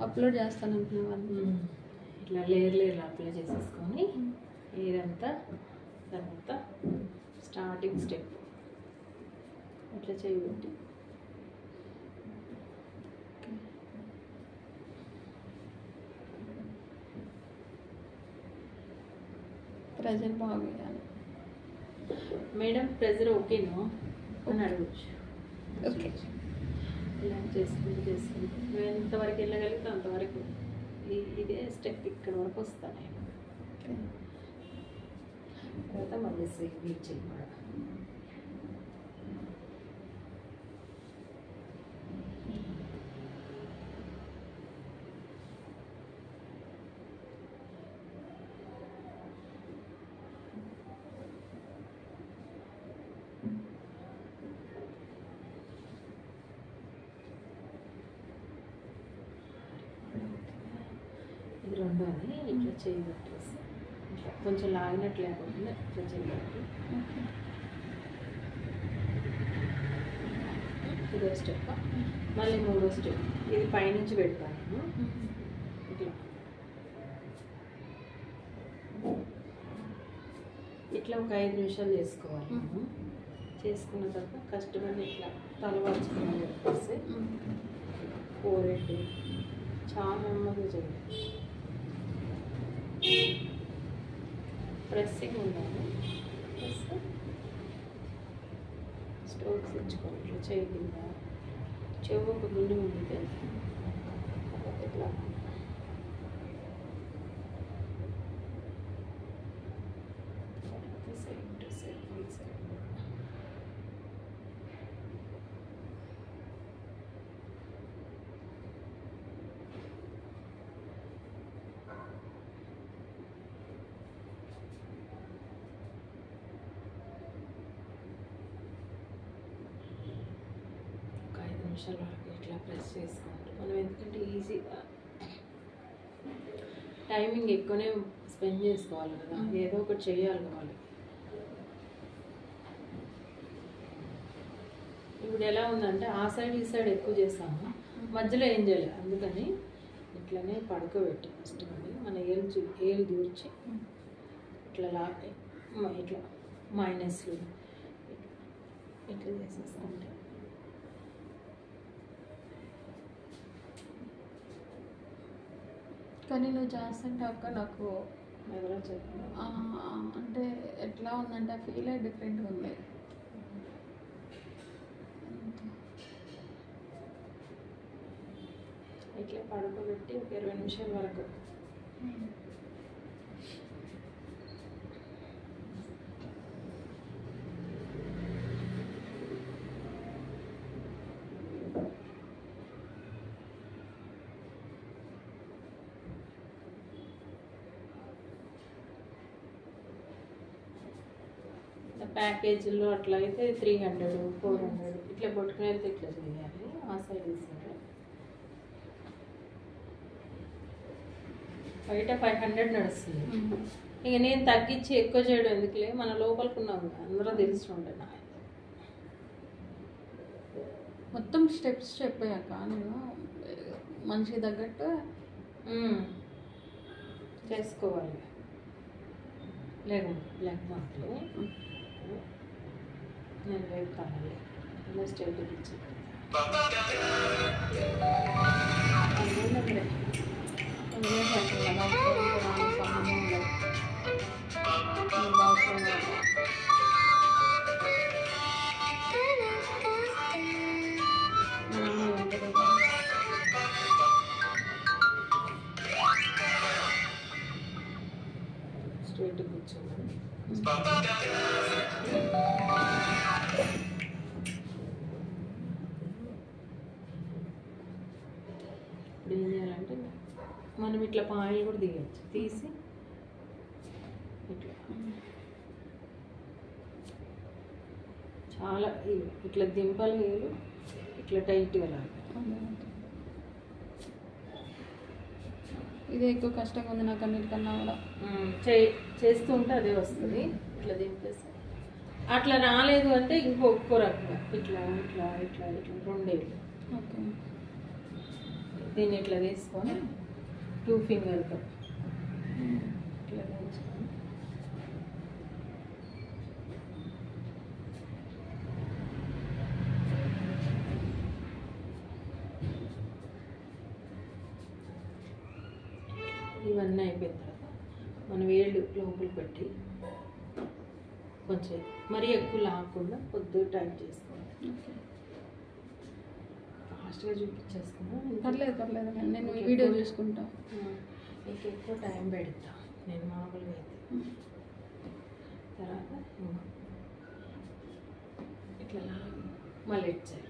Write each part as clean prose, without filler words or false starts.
Upload చేస్తాను అనుకున్నాను. ఇట్లా లేయర్ అప్లై చేసేసుకొని హెయిర్ అంతా తర్వాత స్టార్టింగ్ స్టెప్ ఇట్లా చేయబెట్టి ప్రెజర్ బాగా వేయాలి. మేడం ప్రెజర్ ఓకేనా అని అడగచ్చు. ఓకే, ఇలా చేసుకుంటూ నువ్వు ఎంతవరకు వెళ్ళగలిగితే అంతవరకు ఇదే స్టెప్ ఇక్కడ వరకు వస్తాను నేను. తర్వాత మళ్ళీ వీట్ చేయకూడదు. ఇది రెండోది ఇట్లా చేయబెట్టేసి ఇట్లా కొంచెం లాగినట్టు లేకుండా ఇట్లా చేయబెట్టి ఇదో స్టెప్. మళ్ళీ మూడో స్టెప్ ఇది పైనుంచి పెడతాను ఇట్లా ఇట్లా ఒక 5 నిమిషాలు చేసుకోవాలి. చేసుకున్న తర్వాత కష్టపడి ఇట్లా తలవాల్చుకుని పెట్టేసి కోరెట్టు చాలా నెమ్మదిగా చేయాలి. ప్రెస్సింగ్ ఉండాలి. ప్లస్ స్ట్రోక్స్ ఇచ్చుకోవాలి. ఇట్లా చేయకుండా చెవు ఒక గుండు ఉండితే ఇట్లా సైడ్ టు సైడ్ ఈ సైడ్ నిమిషాల వరకు ఇట్లా ప్రెస్ చేసుకుంటూ మనం ఎందుకంటే ఈజీగా టైమింగ్ ఎక్కువనే స్పెండ్ చేసుకోవాలి కదా, ఏదో ఒకటి చేయాలి కావాలి. ఇప్పుడు ఎలా ఉందంటే ఆ సైడ్ ఈ సైడ్ ఎక్కువ చేస్తాము, మధ్యలో ఏం చేయలేదు. అందుకని ఇట్లనే పడుకోబెట్టి ఫస్ట్ మన ఏలు దూర్చి ఇట్లా ఇట్లా మైనస్లు ఇట్లా చేసేసుకుంటే కానీ నువ్వు చేస్తుంటే అక్క నాకు ఎవరో చెప్పిన అంటే ఎట్లా ఉందంటే ఫీల్ డిఫరెంట్గా ఉంది. ఇట్లా పడుకోబెట్టి ఒక 20 నిమిషాల వరకు ప్యాకేజీలో అట్లా అయితే 300, 400 ఇట్లా పట్టుకుని వెళ్తే ఇట్లా చేయాలి. ఆ సైడ్ ఈ సైడ్ బయట 500 నడుస్తుంది. ఇక నేను తగ్గించి ఎక్కువ చేయడం ఎందుకులే, మన లోపలికి ఉన్నాము అందరూ తెలుస్తుండే. నా మొత్తం స్టెప్స్ చెప్పాక నేను మనిషికి తగ్గట్టు చేసుకోవాలి. లేకపోతే నేను లేపుతాను ఇలా స్టేట్ ఇచ్చి స్ట్రైట్ కూర్చోవాలి. ఇప్పుడు ఏం చేయాలంటే మనం ఇట్లా పాయలు కూడా తీయచ్చు, తీసి ఇట్లా చాలా ఇట్లా దింపాలి వేలు ఇట్లా టైట్గా లాగా. ఇదే ఎక్కువ కష్టంగా ఉంది నాకు అన్నిటికన్నా కూడా. చేస్తూ ఉంటే అదే వస్తుంది. ఇట్లా దింపేసి అట్లా రాలేదు అంటే ఇంకో రకంగా ఇట్లా ఇట్లా ఇట్లా ఇట్లా రెండేళ్ళు. ఓకే దీన్ని ఇట్లా తీసుకొని 2 ఫింగర్తో ఇట్లా వేసుకొని ఇవన్నీ అయిపోయిన తర్వాత మనం వేళ్ళు లోపల పెట్టి కొంచెం మరీ ఎక్కువ లాగకుండా కొద్దిగా టైట్ చేసుకోవాలి. ఫాస్ట్గా చూపించేసుకున్నా పర్లేదు నేను వీడియో చూసుకుంటా. నీకు ఎక్కువ టైం పెడతా నేను మామూలుగా అయితే. తర్వాత ఇట్లా మళ్ళీ ఇటు సైడ్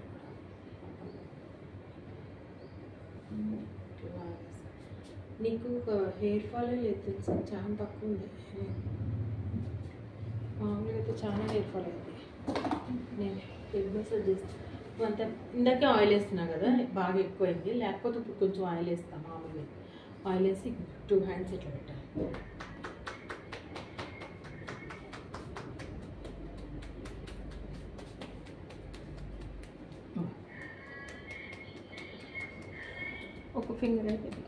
ఇట్లా నీకు హెయిర్ ఫాల్ లేదు తెలుసా, చాలా తక్కువ ఉంది. మామూలుగా అయితే చాలా హెయిర్ ఫాల్ అవుతుంది. నేను హెయిర్ మసాజ్ చేస్తాను అంత. ఇందాకే ఆయిల్ వేస్తున్నా కదా, బాగా ఎక్కువైంది. లేకపోతే ఇప్పుడు కొంచెం ఆయిల్ వేస్తాను. మామూలుగా ఆయిల్ వేసి 2 హ్యాండ్స్ ఇట్లా పెట్టాలి. ఒక ఫింగర్ అయిపోయింది.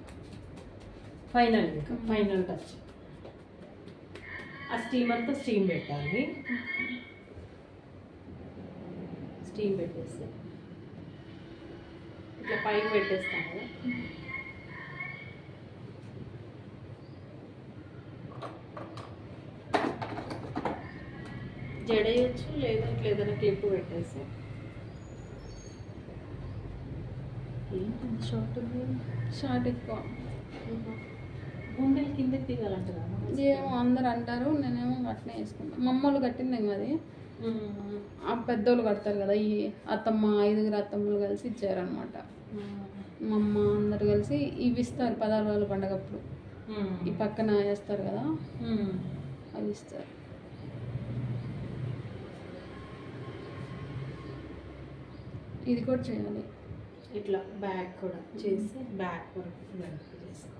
Final touch. ఆ స్టీమర్తో స్టీమ్ పెట్టాలి. స్టీమ్ పెట్టేసి ఇట్లా పైకి పెట్టేస్తాం కదా. జడేయచ్చు లేదా ఇట్లా ఏదైనా క్లిప్ పెట్టేసి. ఏంటి షార్ట్ ఎక్కువ గుండెలు కిందకి దిగాలంటారా? ఏమో అందరు అంటారు, నేనేమో అట్నే వేసుకుంటాను. మా అమ్మోళ్ళు కట్టింది అది. ఆ పెద్దోళ్ళు కడతారు కదా, ఈ అత్తమ్మ 5 అత్తమ్మలు కలిసి ఇచ్చారనమాట. మా అమ్మ అందరు కలిసి ఇవి ఇస్తారు 16 పండగప్పుడు. ఈ పక్కన వేస్తారు కదా, అవి ఇస్తారు. ఇది కూడా చేయాలి. ఇట్లా బ్యాక్ కూడా చేసి బ్యాక్ వరకు వెనక్కి చేసుకోవాలి.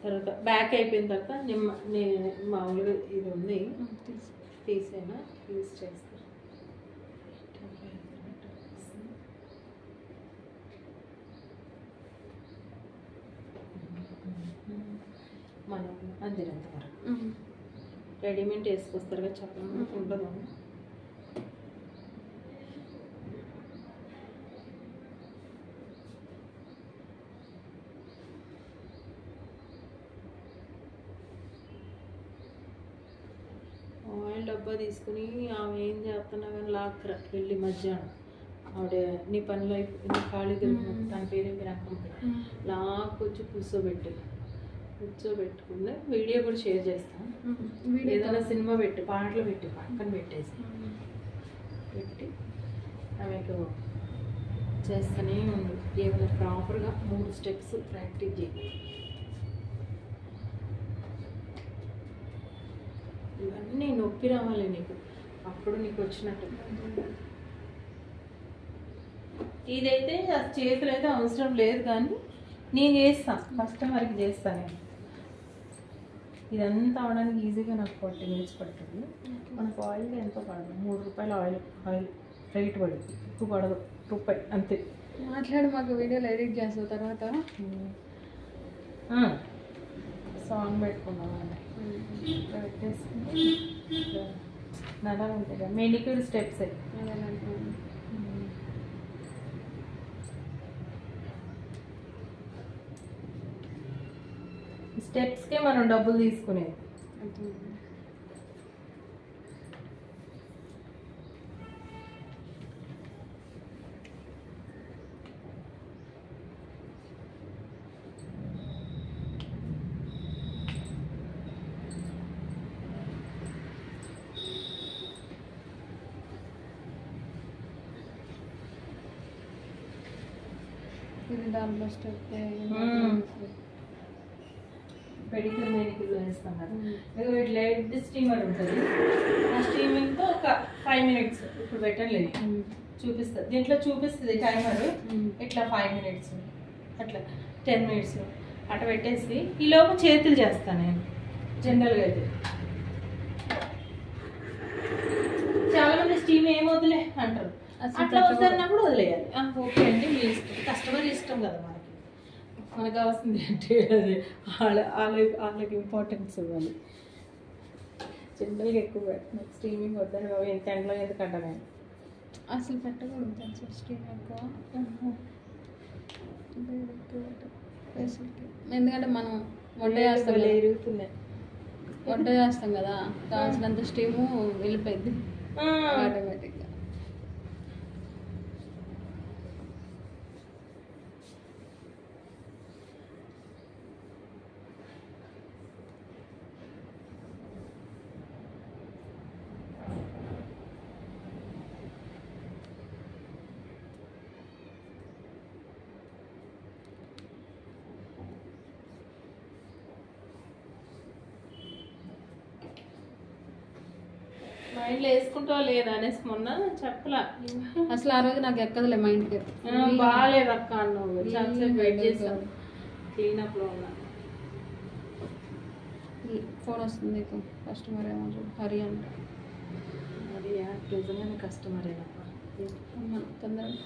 తర్వాత బ్యాక్ అయిపోయిన తర్వాత మామూలుగా ఇది ఉంది తీసేనా యూజ్ చేస్తా. మనం అందినంత వరకు రెడీమేడ్ వేసుకొస్తారు కదా, చెప్పడం ఉండదు. ఆయిల్ డబ్బా తీసుకుని ఆమె ఏం చేస్తున్నా కానీ లాక్కరా వెళ్ళి మధ్యాహ్నం ఆవిడ నీ పనిలో నీ ఖాళీ తిరుగుతుంది. తన పేరు లాక్కొచ్చి కూర్చోబెట్టుకుంటే వీడియో కూడా షేర్ చేస్తాను. ఏదైనా సినిమా పెట్టి పాటలు పెట్టి పక్కన పెట్టేసి పెట్టి ఆమెకు చేస్తూనే ఉండు. ఏమైనా ప్రాపర్గా 3 స్టెప్స్ ప్రాక్టీస్ చేయి. ఇవన్నీ నొప్పి రావాలి నీకు, అప్పుడు నీకు వచ్చినట్టు. ఇదైతే ఆ చేతులు అయితే అవసరం లేదు, కానీ నేను చేస్తాను, కస్టమర్కి చేస్తాను నేను. ఇదంతా అవడానికి ఈజీగా నాకు 40 minutes పడుతుంది. మనకు ఆయిల్ ఎంతో పడదు, 3 రూపాయలు ఆయిల్ రేట్ పడుతుంది, ఎక్కువ పడదు, రూపాయి అంతే. మాట్లాడి మాకు వీడియోలు ఎడిట్ చేసిన తర్వాత సాంగ్ పెట్టుకున్నాం పెట్టేసుకుంటే నడలు ఉంటాయి కదా, మెనిక్యూర్ స్టెప్స్. స్టెప్స్కే మనం డబ్బులు తీసుకునేది. ఇది దాంట్లో స్టెప్ పెడిక్యూర్ మెనిక్యూర్ వేస్తాం కదా. ఇట్లా స్టీమర్ ఉంటుంది, ఆ స్టీమింగ్తో ఒక 5 minutes ఇప్పుడు పెట్టలేదు చూపిస్తుంది. దీంట్లో చూపిస్తుంది టైమర్. ఇట్లా 5 minutes అట్లా 10 minutes అట్లా పెట్టేసి ఈలోపు చేతులు చేస్తాను నేను. జనరల్గా అయితే చాలా స్టీమ్ ఏం వదిలే అంటారు. అట్లా వద్దన్నప్పుడు వదిలేయాలి. ఓకే అండి మీ ఇష్టం, కస్టమర్ ఇష్టం కదా మనకి. మనకు కావాల్సింది అంటే అది వాళ్ళకి ఇంపార్టెన్స్ ఇవ్వాలి. జనరల్గా ఎక్కువ పెట్టిన స్టీమింగ్ వద్దని బాబు ఎంత ఎండలో ఎందుకంటా నేను అసలు పెట్టకూడదు తెలుసు స్టీమ్ ఎక్కువ. ఎందుకంటే మనం వంట చేస్తాం కదా, ఎరుగుతున్నాయి. వంట చేస్తాం కదా, కావాల్సినంత స్టీము వెళ్ళిపోయింది ఆటోమేటిక్గా. మైండ్లో వేసుకుంటావా లేదా అనేసి మొన్న చెప్పలా. అసలు ఆ రోజు నాకు ఎక్కదులే మైండ్కి. బాగాలేదు అక్క అన్నావు, చాలాసేపు వెయిట్ చేసాను. క్లీనప్లో ఉన్నా. ఫోన్ వస్తుంది నీకు, కస్టమర్ ఏమో హరి అంట. మరి నిజంగానే కస్టమరేనప్ప. తొందరగా